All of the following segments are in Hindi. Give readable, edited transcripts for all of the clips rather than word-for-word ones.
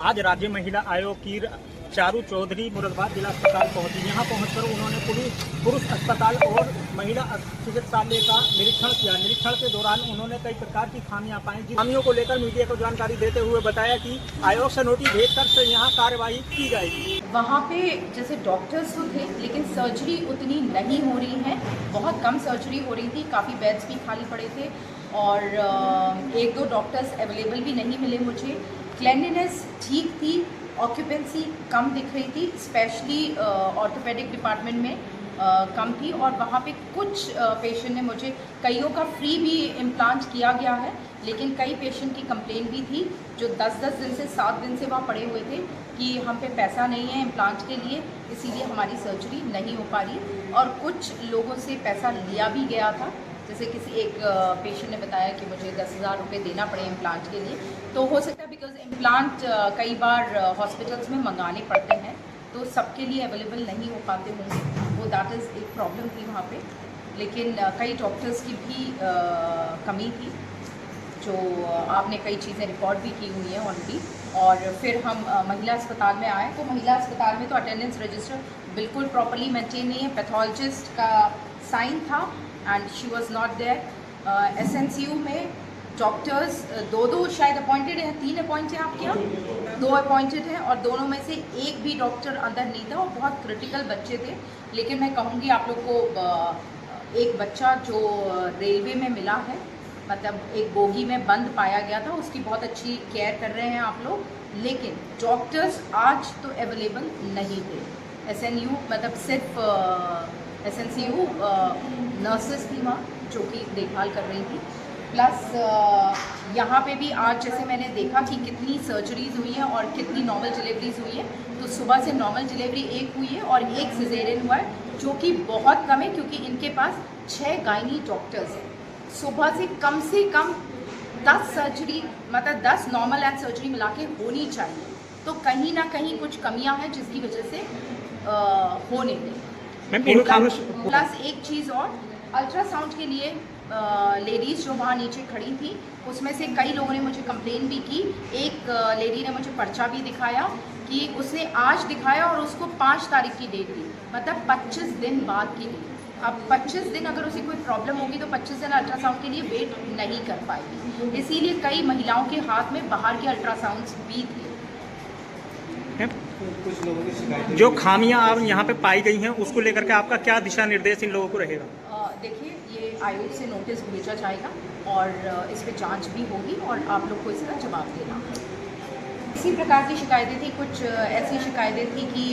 आज राज्य महिला आयोग की चारू चौधरी मुरादाबाद जिला अस्पताल पहुंची। यहां पहुंचकर उन्होंने पुरुष अस्पताल और महिला चिकित्सालय का निरीक्षण किया। निरीक्षण के दौरान उन्होंने कई प्रकार की खामियां पाई। खामियों को लेकर मीडिया को जानकारी देते हुए बताया कि आयोग से नोटिस भेजकर यहां कार्यवाही की जाएगी। वहाँ पे जैसे डॉक्टर्स तो थे लेकिन सर्जरी उतनी नहीं हो रही है, बहुत कम सर्जरी हो रही थी, काफ़ी बेड्स भी खाली पड़े थे और एक दो डॉक्टर्स अवेलेबल भी नहीं मिले मुझे। क्लेanलीनेस ठीक थी, ऑक्यूपेंसी कम दिख रही थी, स्पेशली ऑर्थोपेडिक डिपार्टमेंट में कम थी और वहाँ पे कुछ पेशेंट ने मुझे, कईयों का फ्री भी इम्प्लांट किया गया है लेकिन कई पेशेंट की कंप्लेन भी थी जो 10-10 दिन से 7 दिन से वहाँ पड़े हुए थे कि हम पे पैसा नहीं है इम्प्लांट के लिए, इसीलिए हमारी सर्जरी नहीं हो पा रही। और कुछ लोगों से पैसा लिया भी गया था, जैसे किसी एक पेशेंट ने बताया कि मुझे 10,000 रुपये देना पड़े इम्प्लांट के लिए। तो हो सकता है बिकॉज इम्प्लांट कई बार हॉस्पिटल्स में मंगाने पड़ते हैं तो सबके लिए अवेलेबल नहीं हो पाते होंगे, वो दैट इज़ एक प्रॉब्लम थी वहाँ पे। लेकिन कई डॉक्टर्स की भी कमी थी, जो आपने कई चीज़ें रिकॉर्ड भी की हुई हैं ऑलरेडी। और फिर हम महिला अस्पताल में आए तो महिला अस्पताल में तो अटेंडेंस रजिस्टर बिल्कुल प्रॉपर्ली मेंटेन नहीं है, पैथोलॉजिस्ट का साइन था and she was not there. SNCU में डॉक्टर्स दो शायद अपॉइंटेड हैं, 3 अपॉइंट हैं आपके यहाँ, 2 अपॉइंटेड हैं और दोनों में से एक भी डॉक्टर अंदर नहीं था और बहुत क्रिटिकल बच्चे थे। लेकिन मैं कहूँगी आप लोग को एक बच्चा जो रेलवे में मिला है, मतलब एक बोगी में बंद पाया गया था, उसकी बहुत अच्छी केयर कर रहे हैं आप लोग, लेकिन डॉक्टर्स आज तो अवेलेबल नहीं थे। SNU मतलब सिर्फ SNCU नर्सेस थी वहाँ जो कि देखभाल कर रही थी। प्लस यहाँ पे भी आज जैसे मैंने देखा कि कितनी सर्जरीज हुई हैं और कितनी नॉर्मल डिलीवरीज हुई हैं, तो सुबह से नॉर्मल डिलीवरी एक हुई है और एक सिजेरियन हुआ है, जो कि बहुत कम है क्योंकि इनके पास 6 गायनी डॉक्टर्स हैं। सुबह से कम 10 सर्जरी, मतलब 10 नॉर्मल एंड सर्जरी मिला के होनी चाहिए, तो कहीं ना कहीं कुछ कमियां हैं जिसकी वजह से होने दें। प्लस एक चीज़ और, अल्ट्रासाउंड के लिए लेडीज़ जो वहाँ नीचे खड़ी थी उसमें से कई लोगों ने मुझे कंप्लेन भी की। एक लेडी ने मुझे पर्चा भी दिखाया कि उसने आज दिखाया और उसको 5 तारीख की डेट दी, मतलब 25 दिन बाद की डेट। अब 25 दिन अगर उसे कोई प्रॉब्लम होगी तो 25 दिन अल्ट्रासाउंड के लिए वेट नहीं कर पाएगी, इसीलिए कई महिलाओं के हाथ में बाहर के अल्ट्रासाउंड्स भी थे। कुछ लोगों की शिकायतें, जो खामियां आप यहाँ पे पाई गई हैं उसको लेकर के आपका क्या दिशा निर्देश इन लोगों को रहेगा? देखिए, ये आयोग से नोटिस भेजा जाएगा और इस पर जांच भी होगी और आप लोग को इसका जवाब देना है। इसी प्रकार की शिकायतें थी, कुछ ऐसी शिकायतें थी कि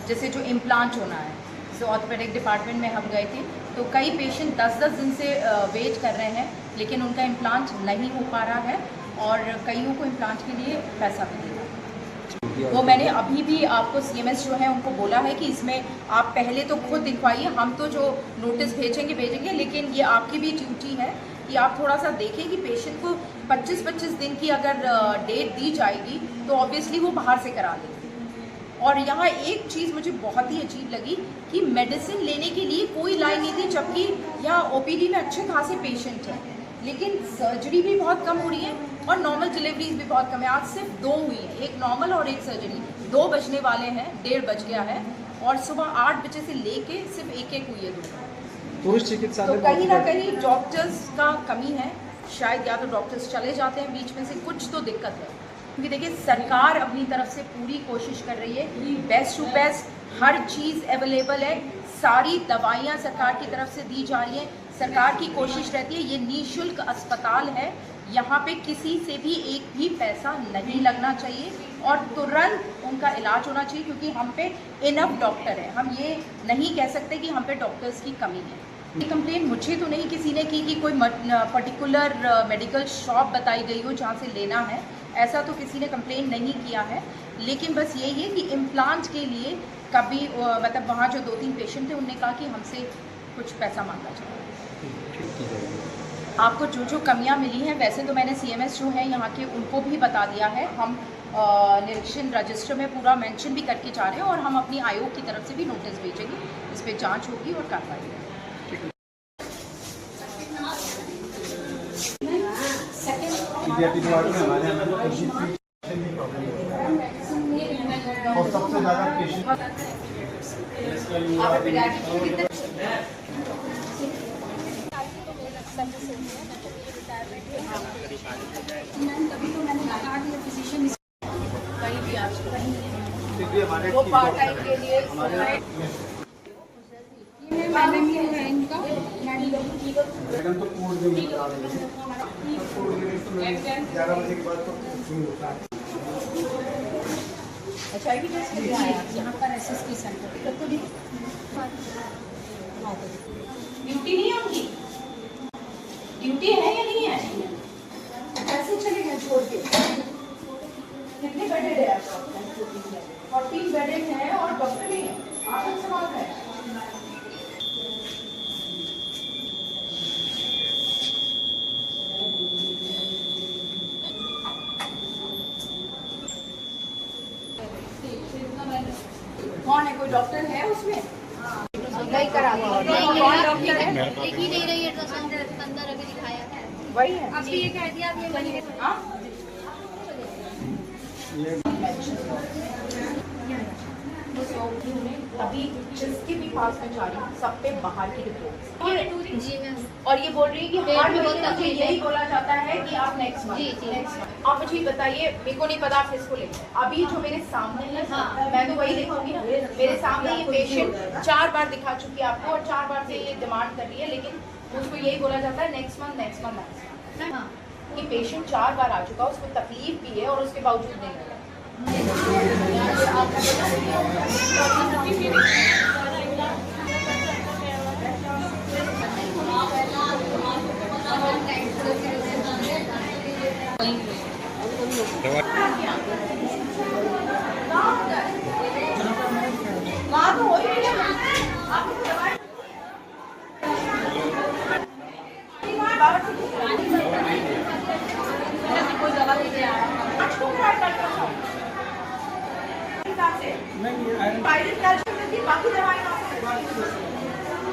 जैसे जो इम्प्लांट होना है, तो ऑर्थोपेडिक डिपार्टमेंट में हम गए थे तो कई पेशेंट 10-10 दिन से वेट कर रहे हैं लेकिन उनका इम्प्लांट नहीं हो पा रहा है और कईयों को इम्प्लांट के लिए पैसा भी देना। वो मैंने अभी भी आपको CMS जो है उनको बोला है कि इसमें आप पहले तो खुद दिखवाइए, हम तो जो नोटिस भेजेंगे, लेकिन ये आपकी भी ड्यूटी है कि आप थोड़ा सा देखें कि पेशेंट को 25-25 दिन की अगर डेट दी जाएगी तो ऑब्वियसली वो बाहर से करा देंगे। और यहाँ एक चीज़ मुझे बहुत ही अजीब लगी कि मेडिसिन लेने के लिए कोई लाइन नहीं थी, जबकि यहाँ OPD में अच्छे खासे पेशेंट हैं, लेकिन सर्जरी भी बहुत कम हो रही है और नॉर्मल डिलीवरीज भी बहुत कम है। आज सिर्फ 2 हुई हैं, एक नॉर्मल और एक सर्जरी, 2 बजने वाले हैं, 1:30 बज गया है और सुबह 8 बजे से लेके सिर्फ एक हुई है 2। पुरुष चिकित्सा तो कहीं ना कहीं डॉक्टर्स का कमी है, शायद या तो डॉक्टर्स चले जाते हैं बीच में से, कुछ तो दिक्कत है। क्योंकि देखिए, सरकार अपनी तरफ से पूरी कोशिश कर रही है, बेस्ट टू बेस्ट हर चीज़ अवेलेबल है, सारी दवाइयाँ सरकार की तरफ से दी जा रही हैं। सरकार की कोशिश रहती है, ये निःशुल्क अस्पताल है, यहाँ पे किसी से भी एक भी पैसा नहीं लगना चाहिए और तुरंत उनका इलाज होना चाहिए, क्योंकि हम पे इनफ डॉक्टर है। हम ये नहीं कह सकते कि हम पे डॉक्टर्स की कमी है। ये कंप्लेन मुझे तो नहीं किसी ने की कि कोई पर्टिकुलर मेडिकल शॉप बताई गई हो जहाँ से लेना है, ऐसा तो किसी ने कंप्लेन नहीं किया है। लेकिन बस यही है कि इम्प्लांट के लिए कभी मतलब वहाँ जो 2-3 पेशेंट थे उनने कहा कि हमसे कुछ पैसा मांगा जाए। आपको जो जो कमियां मिली हैं, वैसे तो मैंने CMS जो है यहाँ के उनको भी बता दिया है, हम निरीक्षण रजिस्टर में पूरा मेंशन भी करके जा रहे हैं और हम अपनी आयोग की तरफ से भी नोटिस भेजेंगे, इस पर जांच होगी और कार्रवाई होगी। और सबसे ज़्यादा पेशेंट आप pediatric को कितने तभी तो मैंने कहा कि फिजिशियन कहीं भी आज कहीं क्योंकि हमारे वो पार्ट टाइम के लिए मैडम ही है इनका मैडम तो कोर्ट में करा रहे हैं। कोर्ट में तो 11 बजे के बाद तो नहीं होता है। अच्छा भी टेस्ट के लिए आया यहाँ पर एसएसपी सेंटर तब तो ड्यूटी नहीं होगी ड्यूटी है या नहीं है कैसे चलेगा छोड़ के कितने बेडेड है आपका 14 बेडेड है और डॉक्टर नहीं है आप लोग सवाल है कौन है कोई डॉक्टर है उसमें नहीं करा कौन डॉक्टर है लिख ही नहीं रही है तो अंदर अभी दिखाया है वही है अब भी ये कह दिया अब ये वही है हाँ? अभी जिसके भी पास में जा रही हूँ सब पे बाहर की रिपोर्ट जी मैम और ये बोल रही है कि पेट हर में बहुत महीने मुझे तकलीफ है। यही बोला जाता है कि आप नेक्स्ट जी, जी। मंथ आप मुझे बताइए मेरे को नहीं पता आप किसको ले अभी जो मेरे सामने है हाँ। मैं तो वही देखूंगी ना मेरे सामने ये पेशेंट 4 बार दिखा चुकी है आपको और 4 बार से ये डिमांड कर रही है लेकिन मुझको यही बोला जाता है नेक्स्ट मंथ हाँ ये पेशेंट 4 बार आ चुका उसको तकलीफ भी है और उसके बावजूद नहीं हो रहा वहाँ तो हो ही नहीं रहा। आप लोग दवाई कोई दवा लेके आ रहा है पायलट कैल्शियम रहती है बाकी दवाई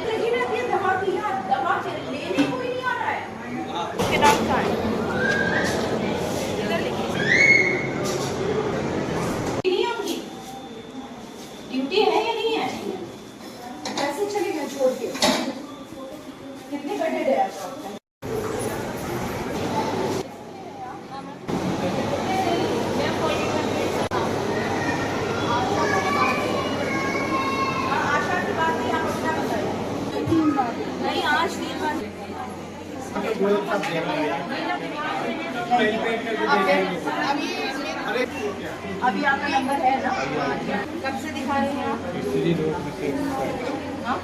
लेकिन अब ये दवा की दवा लेने कोई नहीं आ रहा है उसके नाम का है इधर लिखिए नहीं होगी ड्यूटी है या नहीं है कैसे चलेगा छोड़ के कितने बेडेड है आपका आशा की बात नहीं आप अपना बताइए नहीं आज 3 बार अभी आपका नंबर है ना कब से दिखा रहे हैं आप हाँ?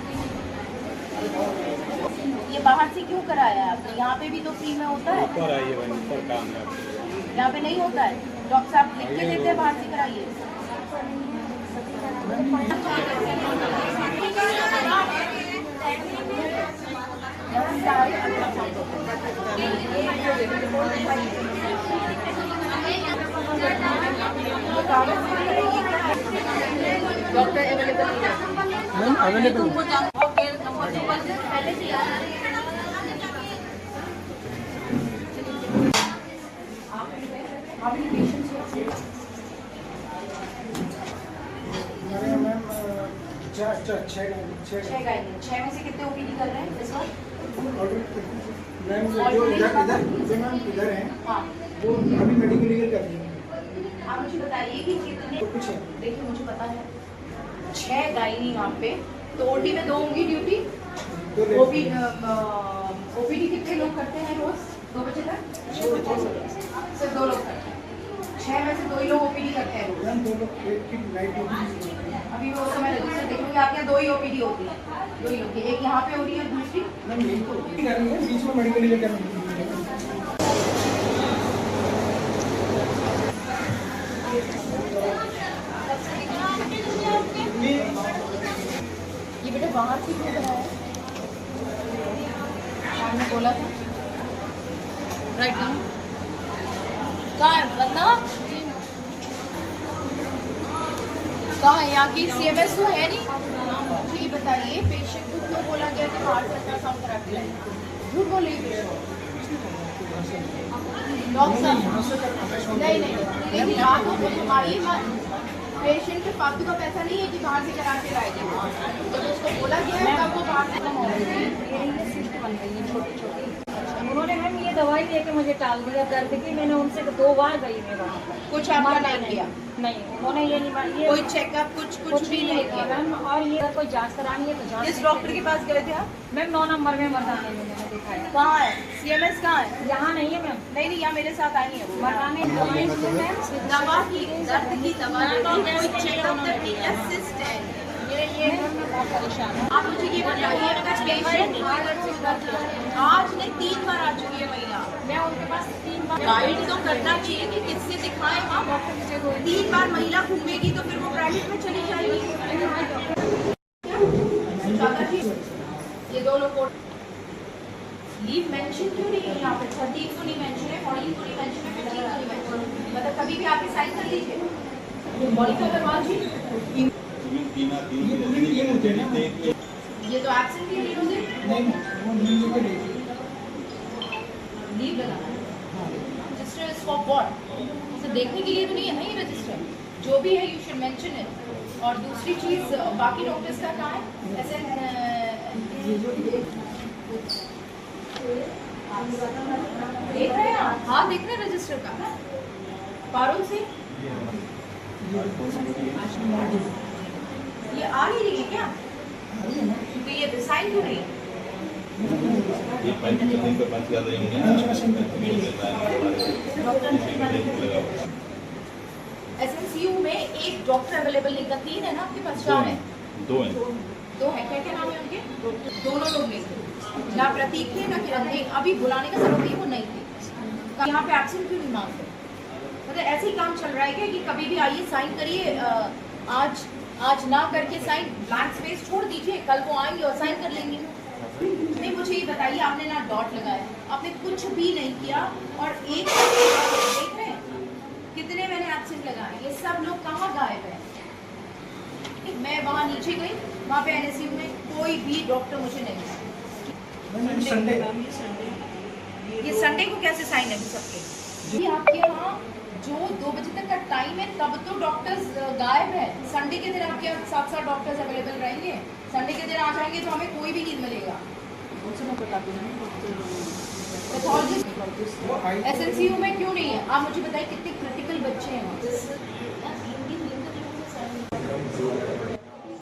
ये बाहर से क्यों कराया है आपने यहाँ पे भी तो फ्री में होता है यहाँ पे नहीं होता है डॉक्टर साहब लिख के देते हैं बाहर से कराइए डॉक्टर अवेलेबल छह में से कितने ओपीडी कर रहे हैं इस बार मैम जो इधर हैं हाँ वो अभी मेडिकल लीगल कर रही हैं। आप मुझे बताइए कि कितने कुछ है देखिए मुझे पता है 6 गायनी यहाँ पे तो ओटी में 2 होंगी ड्यूटी ओपीडी कितने लोग करते हैं रोज 2 बजे तक सिर्फ 2 लोग करते हैं 6 में से 2 ही लोग ओपीडी करते हैं रोज मैम 2 लोग एक की नाइट ड्यूटी अभी वो समय रजिस्टर देखूंगी आपके यहाँ 2 ही ओपीडी होती है 2 ही होती है एक यहाँ पे हो रही है दूसरी मैम यही तो कर रही है बीच में मेडिकल लीगल कर रही है ये बेटा बाहर से क्यों कराया आपने बोला था राइट नाउ कहाँ है बंदा कहाँ है यहाँ की सीएमएस तो है नहीं तो ये बताइए पेशेंट को क्यों बोला गया कि बाहर से अल्ट्रासाउंड करा के लाइए झूठ बोले डॉक्टर साहब नहीं लेकिन बात हो तो हमारी पेशेंट के फालतू का पैसा नहीं है कि बाहर से करा के लाएगी। जब उसको बोला गया है तब वो बाहर से सिस्ट बन गई है छोटी छोटी। उन्होंने मैम ये दवाई दे के मुझे टाल दिया दर्द की। मैंने उनसे 2 बार गई मैं वहाँ पर। कुछ आपका नहीं किया, नहीं उन्होंने ये नहीं ये कोई चेकअप कुछ भी नहीं किया मैम। और ये अगर कोई जांच करानी है तो जांच। किस डॉक्टर के पास गए थे आप? मैम 9 नंबर में मर्दाने में मैंने दिखाया। कहाँ है CMS कहाँ है? यहाँ नहीं है मैम, नहीं यहाँ मेरे साथ आई है मर्दाने दवाई मैम दवा की दर्द की दवा चेकअप करनी असिस्ट है। ये मैम मैं बहुत परेशान हूँ। आप मुझे ये बताइए अगर पेशेंट आज नहीं 3 बार आ चुकी है महिला, मैं उनके पास 3 बार गाइड तो करना चाहिए कि किससे दिखाएं हम। 3 बार महिला घूमेगी तो फिर वो प्राइवेट में चली जाएगी। ये 2 लोग लीव मेंशन क्यों नहीं है यहाँ पे? 13 को नहीं मेंशन है, 14 को नहीं मेंशन है, 15 को नहीं मेंशन है। मतलब कभी भी आके साइन कर लीजिए। मौलिका अग्रवाल जी ये तो एब्सेंट ही नहीं होंगे, लीव लगाना है। Register is for what? उसे देखने के लिए तो नहीं है ना ये रजिस्टर। जो भी है यू शुड मेंशन इट। और दूसरी चीज बाकी डॉक्टर्स का कहाँ है? ऐसे देख रहे हैं आप? हाँ देख रहे हैं रजिस्टर का। पारुल से ये आ नहीं रही है क्या? क्योंकि ये डिसाइन क्यों नहीं है? SNCU में एक डॉक्टर अवेलेबल नहीं था, 3 है ना आपके पास? 4 है? 2 है। क्या क्या नाम है उनके? दोनों लोग नहीं थे, ना प्रतीक थे ना किरण थे। अभी बुलाने का जरूरत नहीं, वो नहीं थे। यहाँ पे एब्सेंट क्यों नहीं मांगते? मतलब ऐसे ही काम चल रहा है क्या कि कभी भी आइए साइन करिए, आज ना करके साइन ब्लैंक स्पेस छोड़ दीजिए, कल वो आएंगे और साइन कर लेंगे। नहीं मुझे ये बताइए, आपने ना डॉट लगाया, आपने कुछ भी नहीं किया और एक देख रहे हैं कितने मैंने एब्सेंट लगाए। ये सब लोग कहाँ गायब है? मैं वहाँ नीचे गई, वहाँ पे NSU में कोई भी डॉक्टर मुझे नहीं मिला। ये संडे को कैसे साइन है सबके? ये आपके यहाँ जो 2 बजे तक का टाइम है तब तो डॉक्टर्स गायब है। संडे के दिन आपके यहाँ 7 डॉक्टर्स अवेलेबल रहेंगे। संडे के दिन आ जाएंगे तो हमें कोई भी नहीं मिलेगा। पैथोलॉजिस्ट SNCU में क्यों नहीं है? आप मुझे बताइए कितने क्रिटिकल बच्चे हैं वहाँ?